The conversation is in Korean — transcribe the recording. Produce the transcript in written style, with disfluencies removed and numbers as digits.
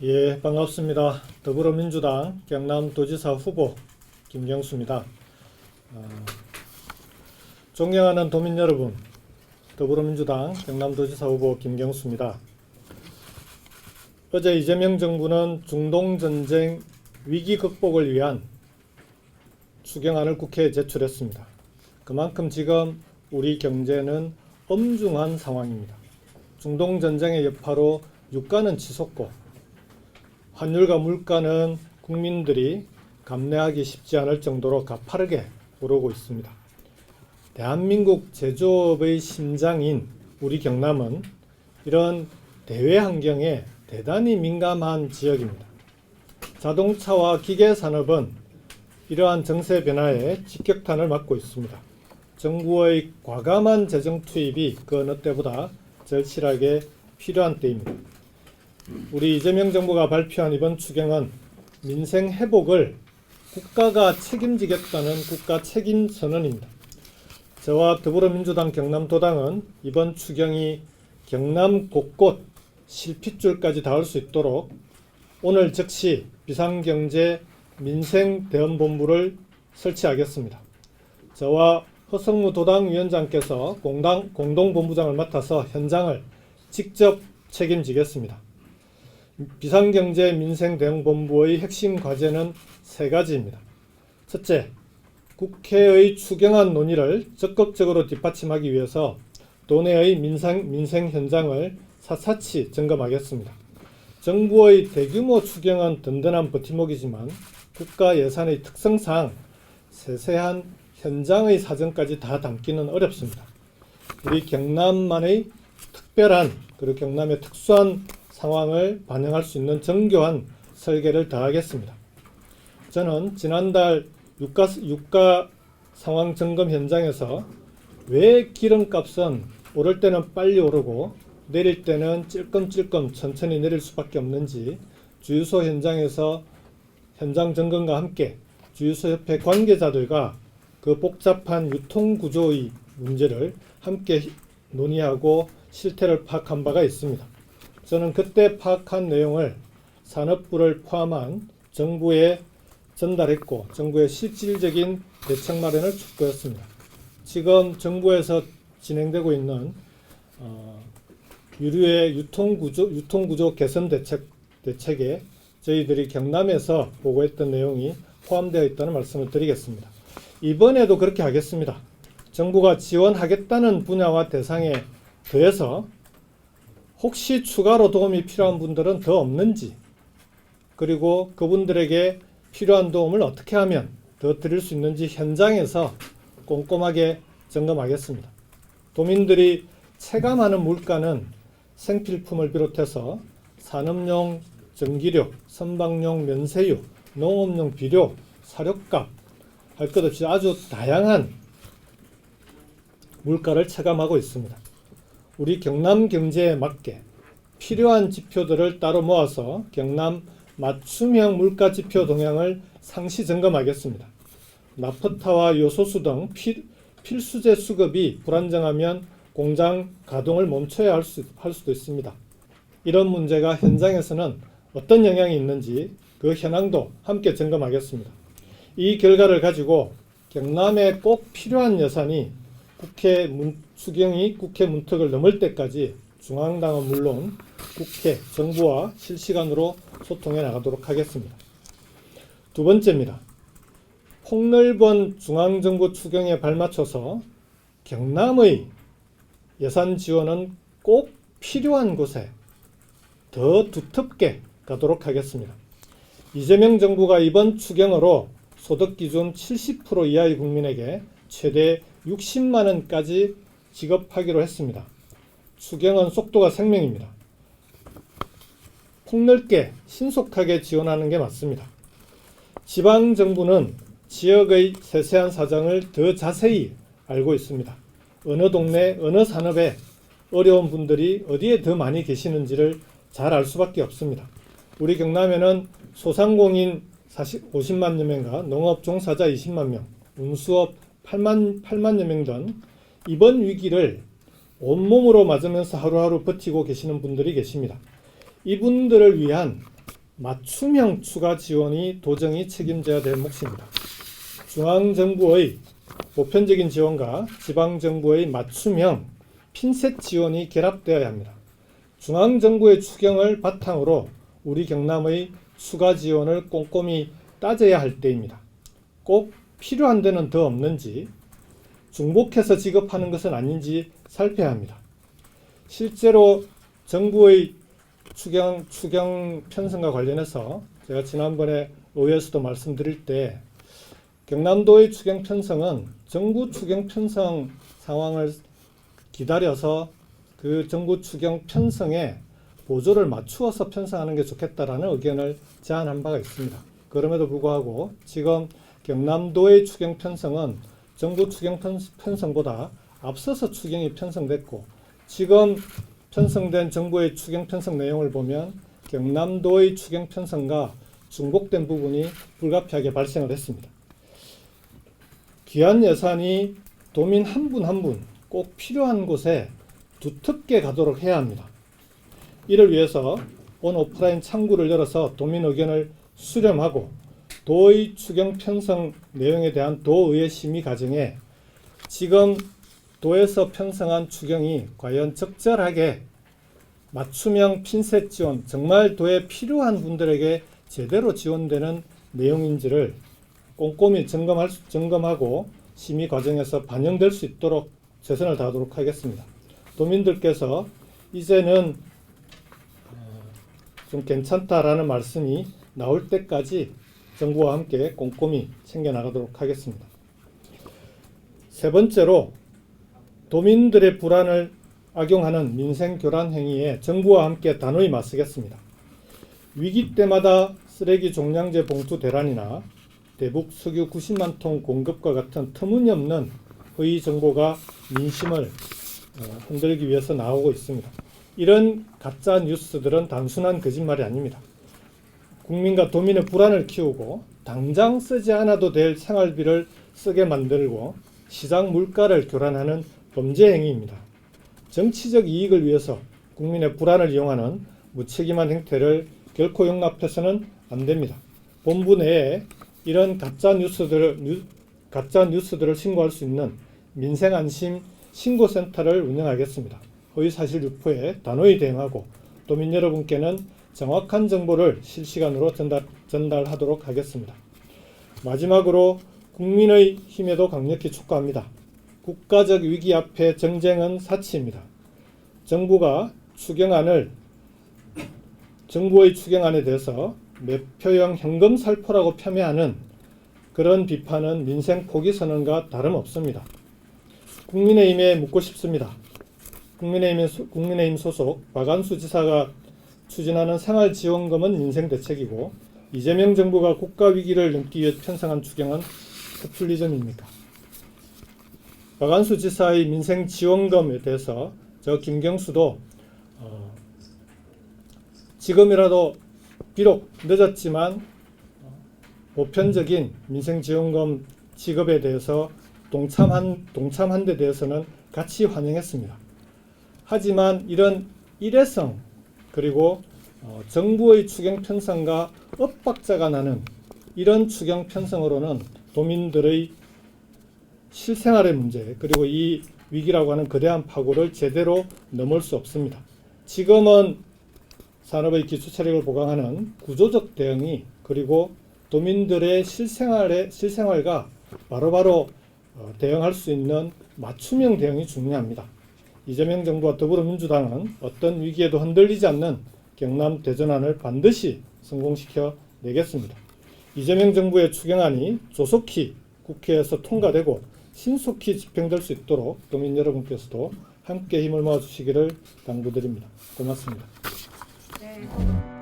예, 반갑습니다. 더불어민주당 경남도지사 후보 김경수입니다. 존경하는 도민 여러분, 더불어민주당 경남도지사 후보 김경수입니다. 어제 이재명 정부는 중동전쟁 위기 극복을 위한 추경안을 국회에 제출했습니다. 그만큼 지금 우리 경제는 엄중한 상황입니다. 중동전쟁의 여파로 유가는 치솟고 환율과 물가는 국민들이 감내하기 쉽지 않을 정도로 가파르게 오르고 있습니다. 대한민국 제조업의 심장인 우리 경남은 이런 대외 환경에 대단히 민감한 지역입니다. 자동차와 기계 산업은 이러한 정세 변화에 직격탄을 맞고 있습니다. 정부의 과감한 재정 투입이 그 어느 때보다 절실하게 필요한 때입니다. 우리 이재명 정부가 발표한 이번 추경은 민생 회복을 국가가 책임지겠다는 국가 책임 선언입니다. 저와 더불어민주당 경남도당은 이번 추경이 경남 곳곳 실핏줄까지 닿을 수 있도록 오늘 즉시 비상경제 민생대응본부를 설치하겠습니다. 저와 허성무 도당위원장께서 공동본부장을 맡아서 현장을 직접 책임지겠습니다. 비상경제 민생대응본부의 핵심 과제는 세 가지입니다. 첫째, 국회의 추경안 논의를 적극적으로 뒷받침하기 위해서 도내의 민생 현장을 샅샅이 점검하겠습니다. 정부의 대규모 추경은 든든한 버팀목이지만 국가 예산의 특성상 세세한 현장의 사정까지 다 담기는 어렵습니다. 우리 경남만의 특별한 그리고 경남의 특수한 상황을 반영할 수 있는 정교한 설계를 더하겠습니다. 저는 지난달 유가 상황 점검 현장에서 왜 기름값은 오를 때는 빨리 오르고 내릴 때는 찔끔찔끔 천천히 내릴 수밖에 없는지 주유소 현장에서 현장 점검과 함께 주유소 협회 관계자들과 그 복잡한 유통구조의 문제를 함께 논의하고 실태를 파악한 바가 있습니다. 저는 그때 파악한 내용을 산업부를 포함한 정부에 전달했고 정부의 실질적인 대책 마련을 촉구했습니다. 지금 정부에서 진행되고 있는 유류의 유통구조 개선 대책에 저희들이 경남에서 보고했던 내용이 포함되어 있다는 말씀을 드리겠습니다. 이번에도 그렇게 하겠습니다. 정부가 지원하겠다는 분야와 대상에 더해서 혹시 추가로 도움이 필요한 분들은 더 없는지, 그리고 그분들에게 필요한 도움을 어떻게 하면 더 드릴 수 있는지 현장에서 꼼꼼하게 점검하겠습니다. 도민들이 체감하는 물가는 생필품을 비롯해서 산업용 전기료, 선박용 면세유, 농업용 비료, 사료값 할 것 없이 아주 다양한 물가를 체감하고 있습니다. 우리 경남 경제에 맞게 필요한 지표들을 따로 모아서 경남 맞춤형 물가 지표 동향을 상시 점검하겠습니다. 나프타와 요소수 등 필수재 수급이 불안정하면 공장 가동을 멈춰야 할 수도 있습니다. 이런 문제가 현장에서는 어떤 영향이 있는지 그 현황도 함께 점검하겠습니다. 이 결과를 가지고 경남에 꼭 필요한 예산이 추경이 국회 문턱을 넘을 때까지 중앙당은 물론 국회, 정부와 실시간으로 소통해 나가도록 하겠습니다. 두 번째입니다. 폭넓은 중앙정부 추경에 발맞춰서 경남의 예산 지원은 꼭 필요한 곳에 더 두텁게 가도록 하겠습니다. 이재명 정부가 이번 추경으로 소득기준 70% 이하의 국민에게 최대 60만 원까지 지급하기로 했습니다. 추경은 속도가 생명입니다. 폭넓게 신속하게 지원하는 게 맞습니다. 지방정부는 지역의 세세한 사정을 더 자세히 알고 있습니다. 어느 동네, 어느 산업에 어려운 분들이 어디에 더 많이 계시는지를 잘 알 수밖에 없습니다. 우리 경남에는 소상공인 50만여 명과 농업 종사자 20만 명, 운수업 8만여 명 등 이번 위기를 온몸으로 맞으면서 하루하루 버티고 계시는 분들이 계십니다. 이분들을 위한 맞춤형 추가 지원이 도정이 책임져야 될 몫입니다. 중앙정부의 보편적인 지원과 지방정부의 맞춤형 핀셋 지원이 결합되어야 합니다. 중앙정부의 추경을 바탕으로 우리 경남의 추가 지원을 꼼꼼히 따져야 할 때입니다. 꼭 필요한 데는 더 없는지, 중복해서 지급하는 것은 아닌지 살펴야 합니다. 실제로 정부의 추경 편성과 관련해서 제가 지난번에 의회에서도 말씀드릴 때 경남도의 추경 편성은 정부 추경 편성 상황을 기다려서 그 정부 추경 편성에 보조를 맞추어서 편성하는 게 좋겠다라는 의견을 제안한 바가 있습니다. 그럼에도 불구하고 지금 경남도의 추경 편성은 정부 추경 편성보다 앞서서 추경이 편성됐고, 지금 편성된 정부의 추경 편성 내용을 보면 경남도의 추경 편성과 중복된 부분이 불가피하게 발생을 했습니다. 귀한 예산이 도민 한 분 한 분 꼭 필요한 곳에 두텁게 가도록 해야 합니다. 이를 위해서 온 오프라인 창구를 열어서 도민 의견을 수렴하고 도의 추경 편성 내용에 대한 도의회 심의 과정에 지금 도에서 편성한 추경이 과연 적절하게 맞춤형 핀셋 지원, 정말 도에 필요한 분들에게 제대로 지원되는 내용인지를 꼼꼼히 점검하고 심의 과정에서 반영될 수 있도록 최선을 다하도록 하겠습니다. 도민들께서 이제는 좀 괜찮다라는 말씀이 나올 때까지 정부와 함께 꼼꼼히 챙겨나가도록 하겠습니다. 세 번째로, 도민들의 불안을 악용하는 민생교란 행위에 정부와 함께 단호히 맞서겠습니다. 위기 때마다 쓰레기 종량제 봉투 대란이나 대북 석유 90만 톤 공급과 같은 터무니없는 허위 정보가 민심을 흔들기 위해서 나오고 있습니다. 이런 가짜 뉴스들은 단순한 거짓말이 아닙니다. 국민과 도민의 불안을 키우고 당장 쓰지 않아도 될 생활비를 쓰게 만들고 시장 물가를 교란하는 범죄 행위입니다. 정치적 이익을 위해서 국민의 불안을 이용하는 무책임한 행태를 결코 용납해서는 안 됩니다. 본부 내에 이런 가짜 뉴스들을 신고할 수 있는 민생안심 신고센터를 운영하겠습니다. 허위사실 유포에 단호히 대응하고 도민 여러분께는 정확한 정보를 실시간으로 전달하도록 하겠습니다. 마지막으로 국민의 힘에도 강력히 촉구합니다. 국가적 위기 앞에 정쟁은 사치입니다. 정부의 추경안에 대해서 매표형 현금 살포라고 폄훼하는 그런 비판은 민생 포기 선언과 다름없습니다. 국민의힘에 묻고 싶습니다. 국민의힘 소속 박안수 지사가 추진하는 생활지원금은 민생대책이고 이재명 정부가 국가위기를 넘기 위해 편성한 추경은 포퓰리즘입니까? 박안수 지사의 민생지원금에 대해서 저 김경수도 지금이라도 비록 늦었지만 보편적인 민생지원금 지급에 대해서 동참한 데 대해서는 같이 환영했습니다. 하지만 이런 일회성 그리고 정부의 추경 편성과 엇박자가 나는 이런 추경 편성으로는 도민들의 실생활의 문제 그리고 이 위기라고 하는 거대한 파고를 제대로 넘을 수 없습니다. 지금은 산업의 기초체력을 보강하는 구조적 대응이 그리고 도민들의 실생활과 바로바로 대응할 수 있는 맞춤형 대응이 중요합니다. 이재명 정부와 더불어민주당은 어떤 위기에도 흔들리지 않는 경남 대전안을 반드시 성공시켜 내겠습니다. 이재명 정부의 추경안이 조속히 국회에서 통과되고 신속히 집행될 수 있도록 도민 여러분께서도 함께 힘을 모아주시기를 당부드립니다. 고맙습니다. 네.